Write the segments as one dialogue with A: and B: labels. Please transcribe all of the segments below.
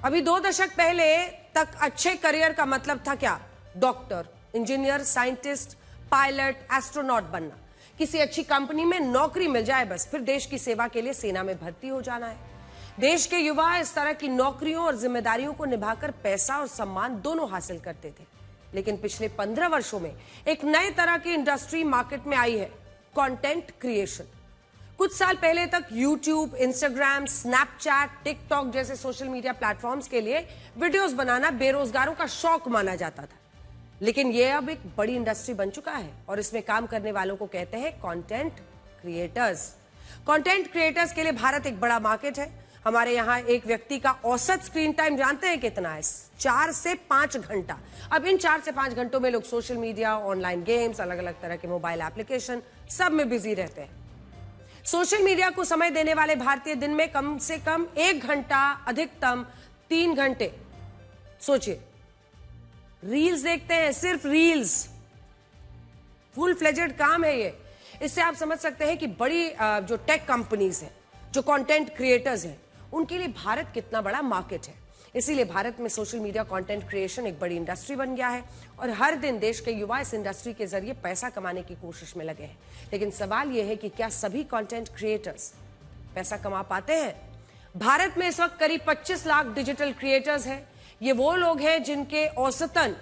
A: अभी 2 दशक पहले तक अच्छे करियर का मतलब था क्या? Doctor, engineer, scientist, pilot, astronaut बनना। किसी अच्छी कंपनी में नौकरी मिल जाए बस, फिर देश की सेवा के लिए सेना में भर्ती हो जाना है। देश के युवा इस तरह की नौकरियों और जिम्मेदारियों को निभाकर पैसा और सम्मान दोनों हासिल करते थे। लेकिन पिछले 15 वर्षों में एक नए तरह की इंडस्ट्री मार्केट में आई है, कंटेंट क्रिएशन। कुछ साल पहले तक यूट्यूब, इंस्टाग्राम, स्नैपचैट, टिकटॉक जैसे सोशल मीडिया प्लेटफॉर्म्स के लिए वीडियोस बनाना बेरोजगारों का शौक माना जाता था। लेकिन यह अब एक बड़ी इंडस्ट्री बन चुका है और इसमें काम करने वालों को कहते हैं कंटेंट क्रिएटर्स। कंटेंट क्रिएटर्स के लिए भारत एक बड़ा मार्केट है। हमारे यहाँ एक व्यक्ति का औसत स्क्रीन टाइम जानते हैं कितना है? 4 से 5 घंटा। अब इन 4 से 5 घंटों में लोग सोशल मीडिया, ऑनलाइन गेम्स, अलग अलग तरह के मोबाइल एप्लीकेशन सब में बिजी रहते हैं। सोशल मीडिया को समय देने वाले भारतीय दिन में कम से कम 1 घंटा, अधिकतम 3 घंटे, सोचिए, रील्स देखते हैं। सिर्फ रील्स, फुल फ्लेजेड काम है ये। इससे आप समझ सकते हैं कि बड़ी जो टेक कंपनीज हैं, जो कंटेंट क्रिएटर्स हैं, उनके लिए भारत कितना बड़ा मार्केट है। इसीलिए भारत में सोशल मीडिया कंटेंट क्रिएशन एक बड़ी इंडस्ट्री बन गया है और हर दिन देश के युवा इस इंडस्ट्री के जरिए पैसा कमाने की कोशिश में लगे हैं। लेकिन सवाल यह है कि क्या सभी कंटेंट क्रिएटर्स पैसा कमा पाते हैं? भारत में इस वक्त करीब 25 लाख डिजिटल क्रिएटर्स हैं। ये वो लोग हैं जिनके औसतन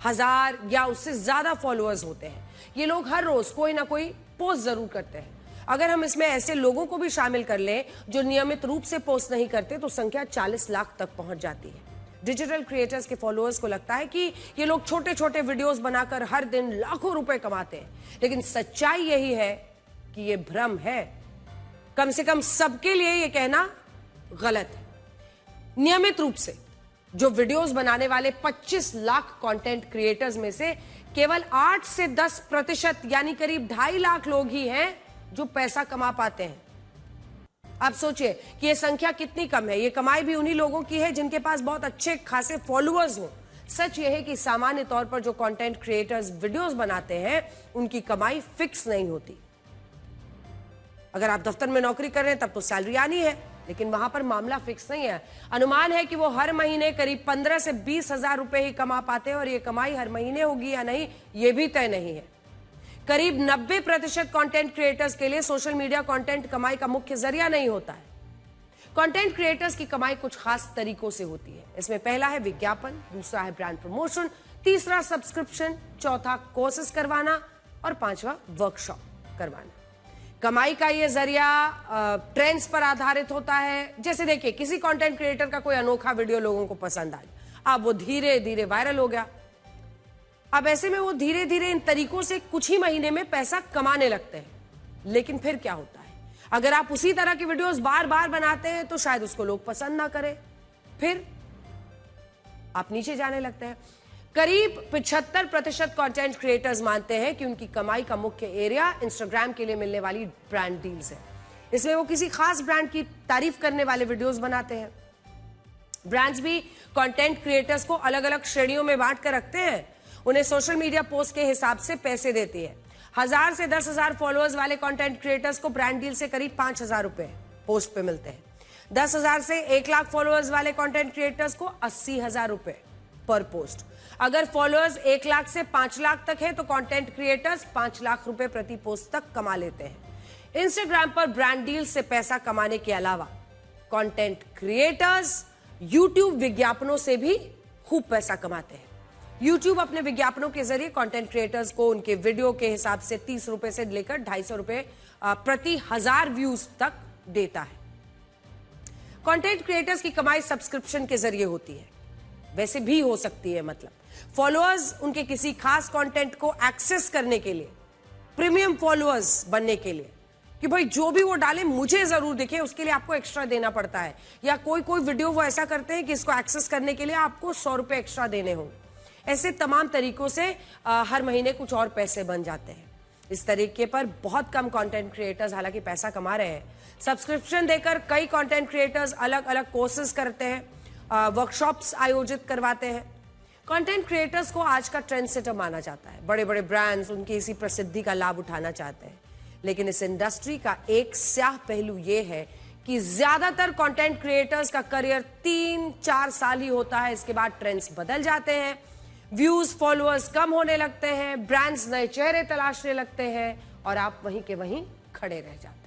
A: 1000 या उससे ज्यादा फॉलोअर्स होते हैं। ये लोग हर रोज कोई ना कोई पोस्ट जरूर करते हैं। अगर हम इसमें ऐसे लोगों को भी शामिल कर लें जो नियमित रूप से पोस्ट नहीं करते, तो संख्या 40 लाख तक पहुंच जाती है। डिजिटल क्रिएटर्स के फॉलोअर्स को लगता है कि ये लोग छोटे छोटे वीडियोस बनाकर हर दिन लाखों रुपए कमाते हैं। लेकिन सच्चाई यही है कि ये भ्रम है। कम से कम सबके लिए ये कहना गलत है। नियमित रूप से जो वीडियोस बनाने वाले 25 लाख कंटेंट क्रिएटर्स में से केवल 8 से 10% यानी करीब 2.5 लाख लोग ही हैं जो पैसा कमा पाते हैं। आप सोचिए कि यह संख्या कितनी कम है। यह कमाई भी उन्हीं लोगों की है जिनके पास बहुत अच्छे खासे फॉलोअर्स हो। सच यह है कि सामान्य तौर पर जो कंटेंट क्रिएटर्स वीडियोस बनाते हैं, उनकी कमाई फिक्स नहीं होती। अगर आप दफ्तर में नौकरी कर रहे हैं तब तो सैलरी आनी है, लेकिन वहां पर मामला फिक्स नहीं है। अनुमान है कि वो हर महीने करीब 15 से 20 हजार रुपए ही कमा पाते हैं और ये कमाई हर महीने होगी या नहीं, ये भी तय नहीं है। करीब 90% कंटेंट क्रिएटर्स के लिए सोशल मीडिया कंटेंट कमाई का मुख्य जरिया नहीं होता है। कंटेंट क्रिएटर्स की कमाई कुछ खास तरीकों से होती है। इसमें पहला है विज्ञापन, दूसरा है ब्रांड प्रमोशन, तीसरा सब्सक्रिप्शन, चौथा कोर्सेस करवाना और पांचवा वर्कशॉप करवाना। कमाई का यह जरिया ट्रेंड्स पर आधारित होता है। जैसे देखिए, किसी कंटेंट क्रिएटर का कोई अनोखा वीडियो लोगों को पसंद आया, अब वो धीरे धीरे वायरल हो गया। अब ऐसे में वो धीरे धीरे इन तरीकों से कुछ ही महीने में पैसा कमाने लगते हैं। लेकिन फिर क्या होता है? अगर आप उसी तरह की वीडियोस बार बार बनाते हैं तो शायद उसको लोग पसंद ना करें, फिर आप नीचे जाने लगते हैं। करीब 75% कंटेंट क्रिएटर्स मानते हैं कि उनकी कमाई का मुख्य एरिया इंस्टाग्राम के लिए मिलने वाली ब्रांड डील्स है। इसमें वो किसी खास ब्रांड की तारीफ करने वाले वीडियोस बनाते हैं। ब्रांड्स भी कंटेंट क्रिएटर्स को अलग अलग श्रेणियों में बांट कर रखते हैं। उन्हें सोशल मीडिया पोस्ट के हिसाब से पैसे देती है। 1000 से 10,000 फॉलोअर्स वाले कंटेंट क्रिएटर्स को ब्रांड डील से करीब 5,000 रुपए पोस्ट पे मिलते हैं। 10,000 से 1 लाख फॉलोअर्स वाले कंटेंट क्रिएटर्स को 80,000 रुपए पर पोस्ट। अगर फॉलोअर्स 1 लाख से 5 लाख तक है तो कंटेंट क्रिएटर्स 5 लाख रुपए प्रति पोस्ट तक कमा लेते हैं। इंस्टाग्राम पर ब्रांड डील से पैसा कमाने के अलावा कंटेंट क्रिएटर्स यूट्यूब विज्ञापनों से भी खूब पैसा कमाते हैं। यूट्यूब अपने विज्ञापनों के जरिए कंटेंट क्रिएटर्स को उनके वीडियो के हिसाब से 30 रुपए से लेकर 250 रुपए प्रति 1000 व्यूज तक देता है। कंटेंट क्रिएटर्स की कमाई सब्सक्रिप्शन के जरिए होती है, वैसे भी हो सकती है। मतलब फॉलोअर्स उनके किसी खास कंटेंट को एक्सेस करने के लिए, प्रीमियम फॉलोअर्स बनने के लिए, कि भाई जो भी वो डाले मुझे जरूर दिखे, उसके लिए आपको एक्स्ट्रा देना पड़ता है। या कोई कोई वीडियो वो ऐसा करते हैं कि इसको एक्सेस करने के लिए आपको 100 रुपए एक्स्ट्रा देने होंगे। ऐसे तमाम तरीकों से हर महीने कुछ और पैसे बन जाते हैं। इस तरीके पर बहुत कम कंटेंट क्रिएटर्स हालांकि पैसा कमा रहे हैं। सब्सक्रिप्शन देकर कई कंटेंट क्रिएटर्स अलग अलग कोर्सेज करते हैं, वर्कशॉप्स आयोजित करवाते हैं। कंटेंट क्रिएटर्स को आज का ट्रेंड सेटर माना जाता है। बड़े बड़े ब्रांड्स उनकी इसी प्रसिद्धि का लाभ उठाना चाहते हैं। लेकिन इस इंडस्ट्री का एक स्याह पहलू यह है कि ज्यादातर कंटेंट क्रिएटर्स का करियर 3-4 साल ही होता है, इसके बाद ट्रेंड्स बदल जाते हैं, व्यूज फॉलोअर्स कम होने लगते हैं, ब्रांड्स नए चेहरे तलाशने लगते हैं और आप वहीं के वहीं खड़े रह जाते हैं।